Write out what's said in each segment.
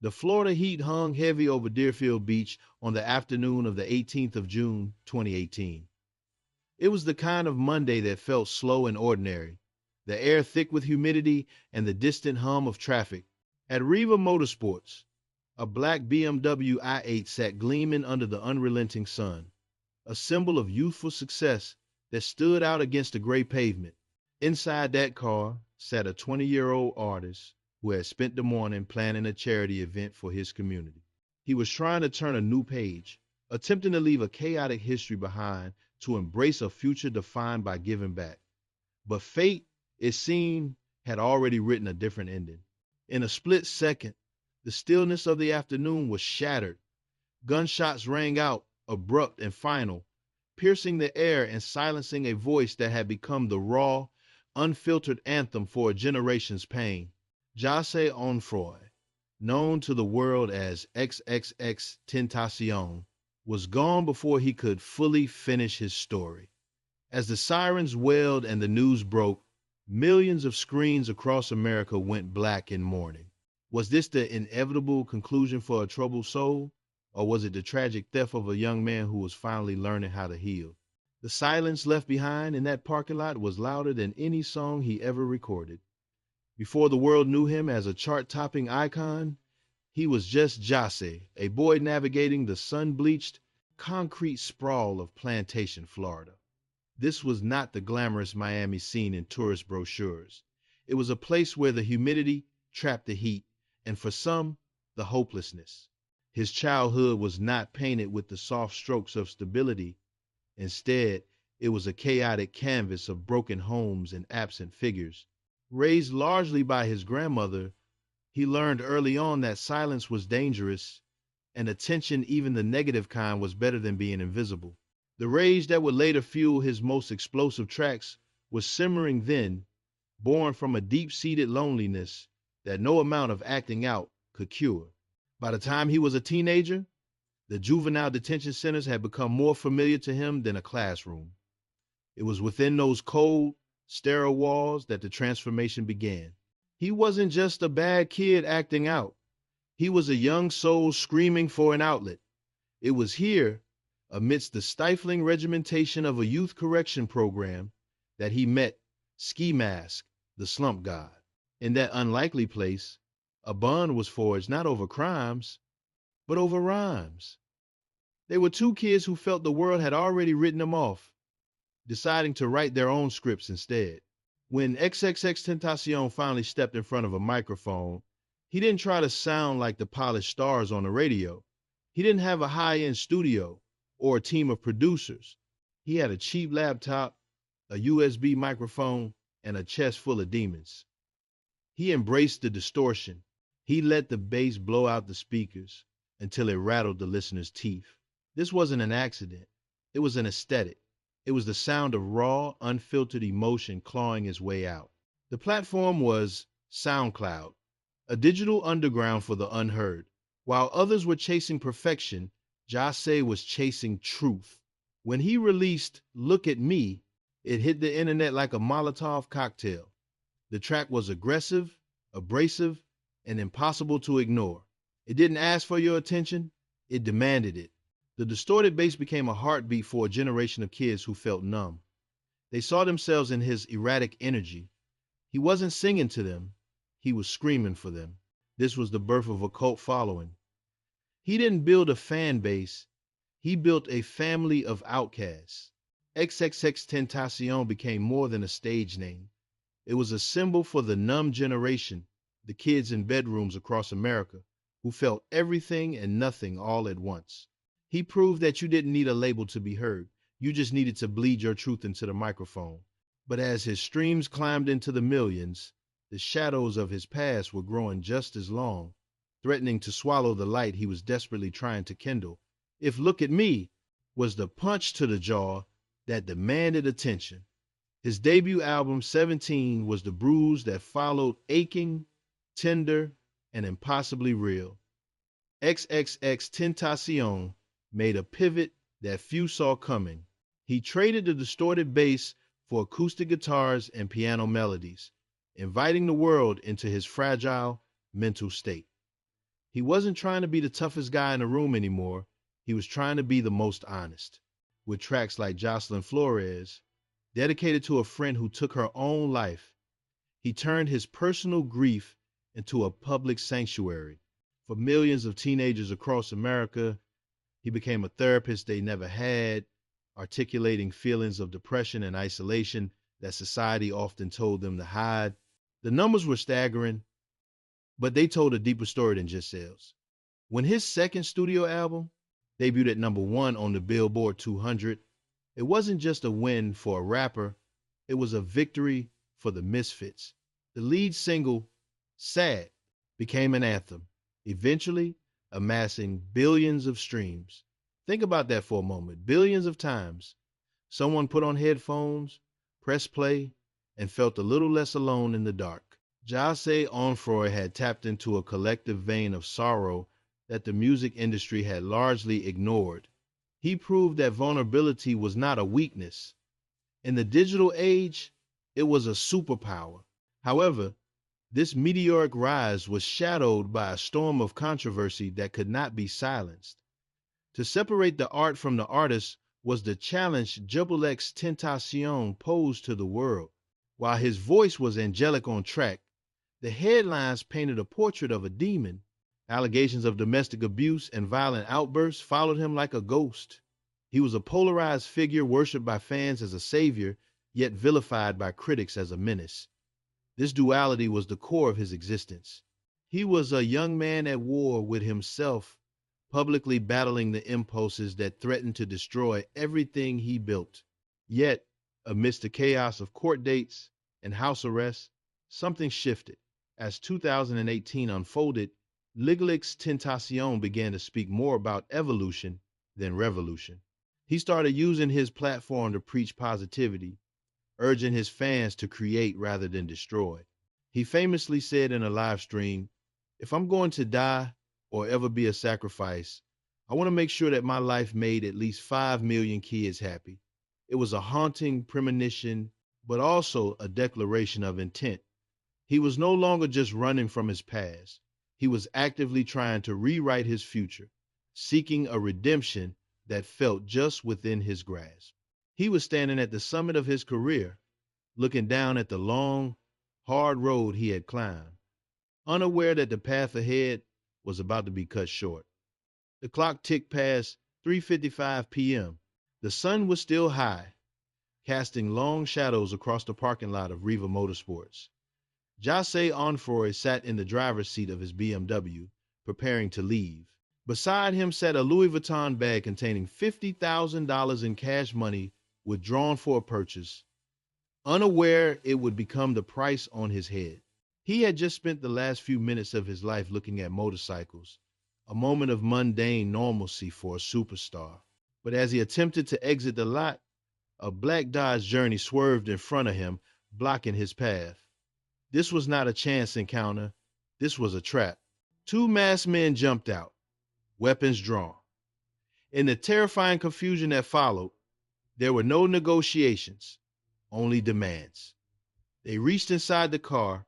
The Florida heat hung heavy over Deerfield Beach on the afternoon of the 18th of June, 2018. It was the kind of Monday that felt slow and ordinary, the air thick with humidity and the distant hum of traffic. At Riva Motorsports, a black BMW i8 sat gleaming under the unrelenting sun, a symbol of youthful success that stood out against the gray pavement. Inside that car sat a 20-year-old artist who had spent the morning planning a charity event for his community. He was trying to turn a new page, attempting to leave a chaotic history behind to embrace a future defined by giving back. But fate, it seemed, had already written a different ending. In a split second, the stillness of the afternoon was shattered. Gunshots rang out, abrupt and final, piercing the air and silencing a voice that had become the raw, unfiltered anthem for a generation's pain. Jahseh Onfroy, known to the world as XXXTentacion, was gone before he could fully finish his story. As the sirens wailed and the news broke, millions of screens across America went black in mourning. Was this the inevitable conclusion for a troubled soul, or was it the tragic theft of a young man who was finally learning how to heal? The silence left behind in that parking lot was louder than any song he ever recorded. Before the world knew him as a chart-topping icon, he was just Jahseh, a boy navigating the sun-bleached, concrete sprawl of Plantation, Florida. This was not the glamorous Miami scene in tourist brochures. It was a place where the humidity trapped the heat, and for some, the hopelessness. His childhood was not painted with the soft strokes of stability. Instead, it was a chaotic canvas of broken homes and absent figures. Raised largely by his grandmother, he learned early on that silence was dangerous, and attention, even the negative kind, was better than being invisible. The rage that would later fuel his most explosive tracks was simmering then, born from a deep-seated loneliness that no amount of acting out could cure. By the time he was a teenager, the juvenile detention centers had become more familiar to him than a classroom. It was within those cold, sterile walls that the transformation began. He wasn't just a bad kid acting out. He was a young soul screaming for an outlet. It was here, amidst the stifling regimentation of a youth correction program, that he met Ski Mask, the slump god. In that unlikely place, a bond was forged not over crimes, but over rhymes. They were two kids who felt the world had already written them off, deciding to write their own scripts instead. When XXXTentacion finally stepped in front of a microphone, he didn't try to sound like the polished stars on the radio. He didn't have a high-end studio or a team of producers. He had a cheap laptop, a USB microphone, and a chest full of demons. He embraced the distortion. He let the bass blow out the speakers until it rattled the listener's teeth. This wasn't an accident. It was an aesthetic. It was the sound of raw, unfiltered emotion clawing its way out. The platform was SoundCloud, a digital underground for the unheard. While others were chasing perfection, Jahseh was chasing truth. When he released Look at Me, it hit the internet like a Molotov cocktail. The track was aggressive, abrasive, and impossible to ignore. It didn't ask for your attention, it demanded it. The distorted bass became a heartbeat for a generation of kids who felt numb. They saw themselves in his erratic energy. He wasn't singing to them, he was screaming for them. This was the birth of a cult following. He didn't build a fan base, he built a family of outcasts. XXXTentacion became more than a stage name. It was a symbol for the numb generation, the kids in bedrooms across America, who felt everything and nothing all at once. He proved that you didn't need a label to be heard. You just needed to bleed your truth into the microphone. But as his streams climbed into the millions, the shadows of his past were growing just as long, threatening to swallow the light he was desperately trying to kindle. If Look at Me was the punch to the jaw that demanded attention, his debut album, 17, was the bruise that followed, aching, tender, and impossibly real. XXXTentacion made a pivot that few saw coming. He traded the distorted bass for acoustic guitars and piano melodies, inviting the world into his fragile mental state. He wasn't trying to be the toughest guy in the room anymore. He was trying to be the most honest. With tracks like Jocelyn Flores, dedicated to a friend who took her own life, he turned his personal grief into a public sanctuary. For millions of teenagers across America, he became a therapist they never had, articulating feelings of depression and isolation that society often told them to hide. The numbers were staggering, but they told a deeper story than just sales. When his second studio album debuted at #1 on the Billboard 200, it wasn't just a win for a rapper, it was a victory for the misfits. The lead single, Sad, became an anthem, eventually amassing billions of streams. Think about that for a moment. Billions of times, someone put on headphones, pressed play, and felt a little less alone in the dark. Jahseh Onfroy had tapped into a collective vein of sorrow that the music industry had largely ignored. He proved that vulnerability was not a weakness. In the digital age, it was a superpower. However, this meteoric rise was shadowed by a storm of controversy that could not be silenced. To separate the art from the artist was the challenge XXXTentacion posed to the world. While his voice was angelic on track, the headlines painted a portrait of a demon. Allegations of domestic abuse and violent outbursts followed him like a ghost. He was a polarized figure worshipped by fans as a savior, yet vilified by critics as a menace. This duality was the core of his existence. He was a young man at war with himself, publicly battling the impulses that threatened to destroy everything he built. Yet, amidst the chaos of court dates and house arrests, something shifted. As 2018 unfolded, XXXTentacion began to speak more about evolution than revolution. He started using his platform to preach positivity, urging his fans to create rather than destroy. He famously said in a live stream, "If I'm going to die or ever be a sacrifice, I want to make sure that my life made at least 5 million kids happy." It was a haunting premonition, but also a declaration of intent. He was no longer just running from his past. He was actively trying to rewrite his future, seeking a redemption that felt just within his grasp. He was standing at the summit of his career, looking down at the long, hard road he had climbed, unaware that the path ahead was about to be cut short. The clock ticked past 3:55 p.m. The sun was still high, casting long shadows across the parking lot of Riva Motorsports. Jahseh Onfroy sat in the driver's seat of his BMW, preparing to leave. Beside him sat a Louis Vuitton bag containing $50,000 in cash money withdrawn for a purchase, unaware it would become the price on his head. He had just spent the last few minutes of his life looking at motorcycles, a moment of mundane normalcy for a superstar. But as he attempted to exit the lot, a black Dodge Journey swerved in front of him, blocking his path. This was not a chance encounter. This was a trap. Two masked men jumped out, weapons drawn. In the terrifying confusion that followed, there were no negotiations, only demands. They reached inside the car,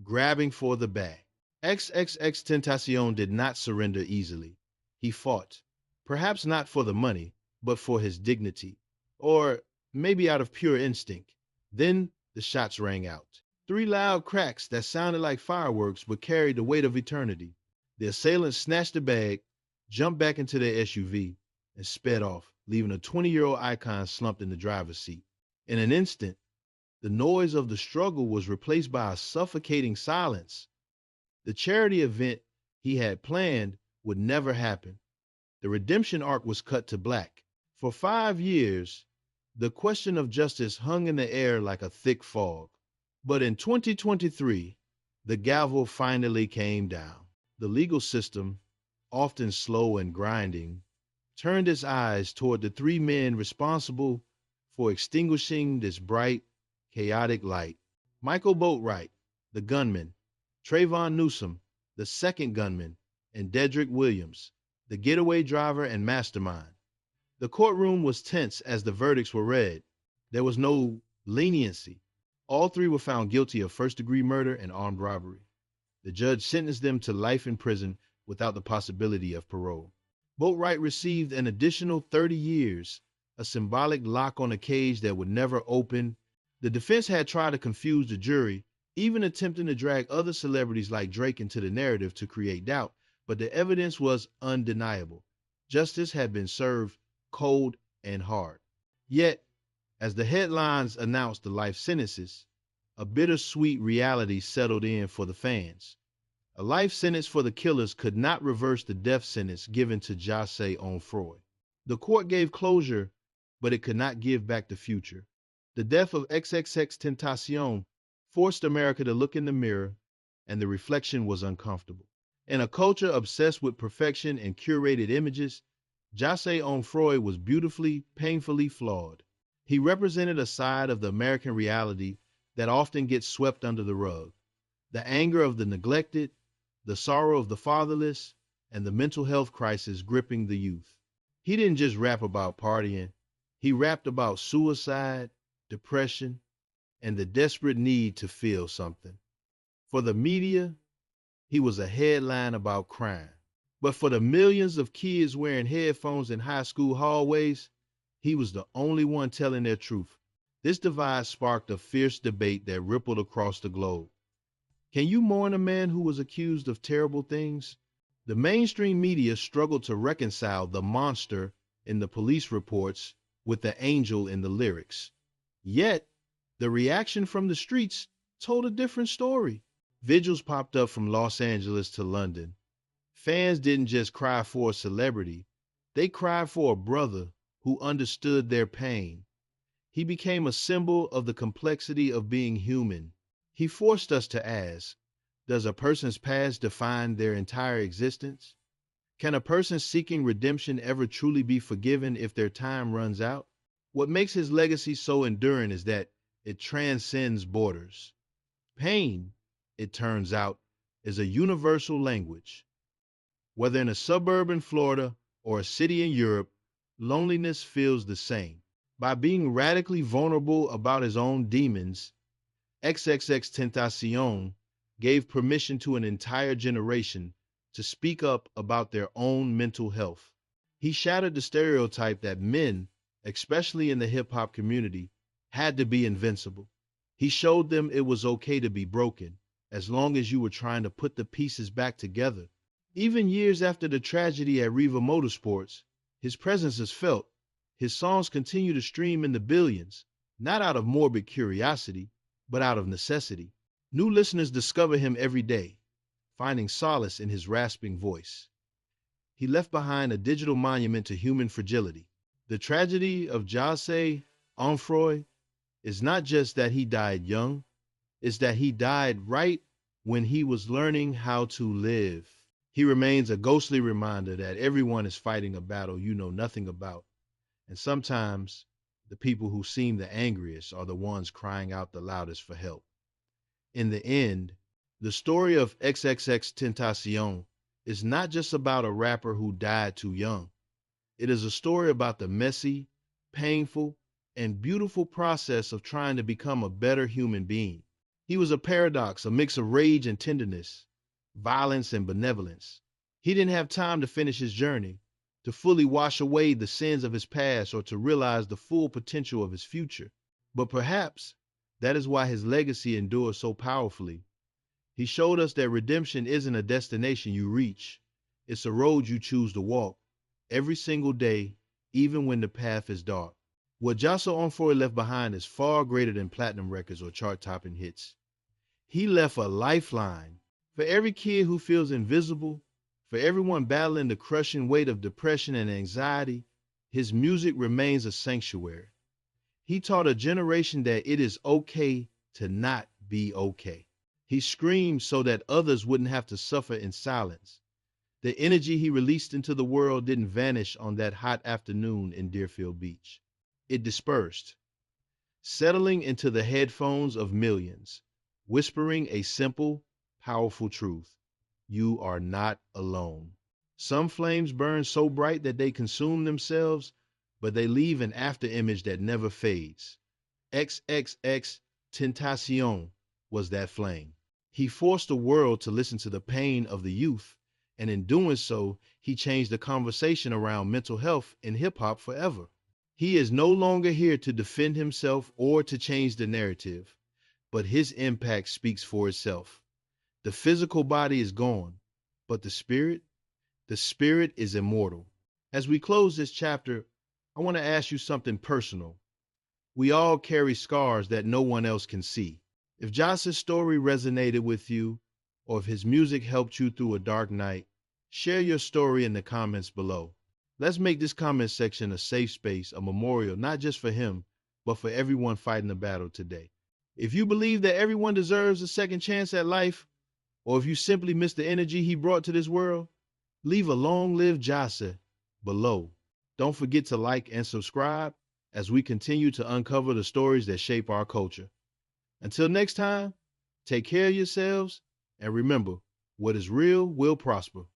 grabbing for the bag. XXXTentacion did not surrender easily. He fought, perhaps not for the money, but for his dignity, or maybe out of pure instinct. Then the shots rang out. 3 loud cracks that sounded like fireworks but carried the weight of eternity. The assailants snatched the bag, jumped back into their SUV, and sped off, leaving a 20-year-old icon slumped in the driver's seat. In an instant, the noise of the struggle was replaced by a suffocating silence. The charity event he had planned would never happen. The redemption arc was cut to black. For 5 years, the question of justice hung in the air like a thick fog. But in 2023, the gavel finally came down. The legal system, often slow and grinding, turned its eyes toward the 3 men responsible for extinguishing this bright, chaotic light. Michael Boatwright, the gunman, Trayvon Newsome, the second gunman, and Dedrick Williams, the getaway driver and mastermind. The courtroom was tense as the verdicts were read. There was no leniency. All 3 were found guilty of first-degree murder and armed robbery. The judge sentenced them to life in prison without the possibility of parole. Boatwright received an additional 30 years, a symbolic lock on a cage that would never open. The defense had tried to confuse the jury, even attempting to drag other celebrities like Drake into the narrative to create doubt, but the evidence was undeniable. Justice had been served cold and hard. Yet, as the headlines announced the life sentences, a bittersweet reality settled in for the fans. A life sentence for the killers could not reverse the death sentence given to Jahseh Onfroy. The court gave closure, but it could not give back the future. The death of XXXTentacion forced America to look in the mirror, and the reflection was uncomfortable. In a culture obsessed with perfection and curated images, Jahseh Onfroy was beautifully, painfully flawed. He represented a side of the American reality that often gets swept under the rug. The anger of the neglected, the sorrow of the fatherless, and the mental health crisis gripping the youth. He didn't just rap about partying. He rapped about suicide, depression, and the desperate need to feel something. For the media, he was a headline about crime. But for the millions of kids wearing headphones in high school hallways, he was the only one telling their truth. This divide sparked a fierce debate that rippled across the globe. Can you mourn a man who was accused of terrible things? The mainstream media struggled to reconcile the monster in the police reports with the angel in the lyrics. Yet, the reaction from the streets told a different story. Vigils popped up from Los Angeles to London. Fans didn't just cry for a celebrity, they cried for a brother who understood their pain. He became a symbol of the complexity of being human. He forced us to ask, does a person's past define their entire existence? Can a person seeking redemption ever truly be forgiven if their time runs out? What makes his legacy so enduring is that it transcends borders. Pain, it turns out, is a universal language. Whether in a suburb in Florida or a city in Europe, loneliness feels the same. By being radically vulnerable about his own demons, XXXTentacion gave permission to an entire generation to speak up about their own mental health. He shattered the stereotype that men, especially in the hip-hop community, had to be invincible. He showed them it was okay to be broken, as long as you were trying to put the pieces back together. Even years after the tragedy at Riva Motorsports, his presence is felt. His songs continue to stream in the billions, not out of morbid curiosity, but out of necessity. New listeners discover him every day, finding solace in his rasping voice. He left behind a digital monument to human fragility. The tragedy of Jahseh Onfroy is not just that he died young, it's that he died right when he was learning how to live. He remains a ghostly reminder that everyone is fighting a battle you know nothing about, and sometimes the people who seem the angriest are the ones crying out the loudest for help. In the end, the story of XXXTentacion is not just about a rapper who died too young. It is a story about the messy, painful, and beautiful process of trying to become a better human being. He was a paradox, a mix of rage and tenderness, violence and benevolence. He didn't have time to finish his journey, to fully wash away the sins of his past, or to realize the full potential of his future. But perhaps that is why his legacy endures so powerfully. He showed us that redemption isn't a destination you reach. It's a road you choose to walk every single day, even when the path is dark. What Jahseh Onfroy left behind is far greater than platinum records or chart-topping hits. He left a lifeline for every kid who feels invisible, for everyone battling the crushing weight of depression and anxiety. His music remains a sanctuary. He taught a generation that it is okay to not be okay. He screamed so that others wouldn't have to suffer in silence. The energy he released into the world didn't vanish on that hot afternoon in Deerfield Beach. It dispersed, settling into the headphones of millions, whispering a simple, powerful truth. You are not alone. Some flames burn so bright that they consume themselves, but they leave an afterimage that never fades. XXXTentacion was that flame. He forced the world to listen to the pain of the youth and in doing so, he changed the conversation around mental health in hip-hop forever. He is no longer here to defend himself or to change the narrative, but his impact speaks for itself. The physical body is gone, but the spirit is immortal. As we close this chapter, I want to ask you something personal. We all carry scars that no one else can see. If Jahseh's story resonated with you, or if his music helped you through a dark night, share your story in the comments below. Let's make this comment section a safe space, a memorial, not just for him, but for everyone fighting the battle today. If you believe that everyone deserves a second chance at life, or if you simply miss the energy he brought to this world, leave a long-lived Jahseh below. Don't forget to like and subscribe as we continue to uncover the stories that shape our culture. Until next time, take care of yourselves, and remember, what is real will prosper.